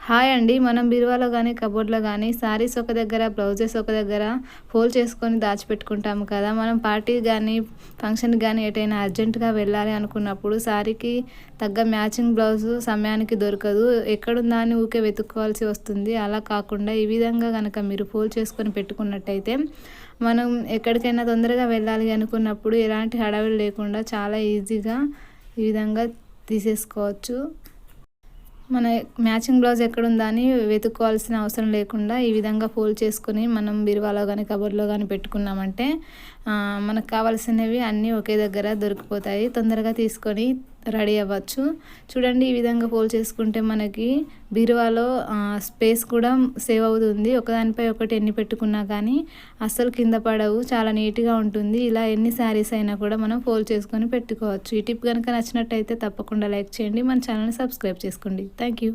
Hi అండి. మనం బీరువాలో గానీ, కబోర్డ్‌లో గానీ శారీస్ ఒక దగ్గర, బ్లౌజెస్ ఒక దగ్గర ఫోల్డ్ చేసుకొని దాచిపెట్టుకుంటాము కదా! మనం పార్టీకి గానీ, ఫంక్షన్‌కి గానీ ఎటైనా అర్జెంట్‌గా వెళ్ళాలి అనుకున్నప్పుడు శారీకి తగ్గ మ్యాచింగ్ బ్లౌజు సమయానికి దొరకదు. ఎక్కడుందా అని ఊకే వెతుక్కోవాల్సి వస్తుంది. అలా కాకుండా ఈ విధంగా గనక మీరు ఫోల్డ్ చేసుకొని పెట్టుకున్నట్టయితే, మనం ఎక్కడికైనా తొందరగా వెళ్ళాలి అనుకున్నప్పుడు ఎలాంటి హడావిడి లేకుండా చాలా ఈజీగా ఈ విధంగా తీసేసుకోవచ్చు. మన మ్యాచింగ్ బ్లౌజ్ ఎక్కడుందా అని వెతుక్కోవాల్సిన అవసరం లేకుండా ఈ విధంగా ఫోల్డ్ చేసుకొని మనం బీరువాలో కానీ కబోర్డ్‌లో కానీ పెట్టుకున్నామంటే మనకు కావాల్సినవి అన్నీ ఒకే దగ్గర దొరికిపోతాయి. తొందరగా తీసుకొని రెడీ అవ్వచ్చు. చూడండి, ఈ విధంగా ఫోల్డ్ చేసుకుంటే మనకి బీరువాలో స్పేస్ కూడా సేవ్ అవుతుంది. ఒకదానిపై ఒకటి ఎన్ని పెట్టుకున్నా కానీ అస్సలు కింద పడవు. చాలా నీట్‌గా ఉంటుంది. ఇలా ఎన్ని శారీస్ అయినా కూడా మనం ఫోల్డ్ చేసుకొని పెట్టుకోవచ్చు. ఈ టిప్ కనుక నచ్చినట్టయితే తప్పకుండా లైక్ చేయండి. మన ఛానల్‌ని సబ్స్క్రైబ్ చేసుకోండి. Thank you.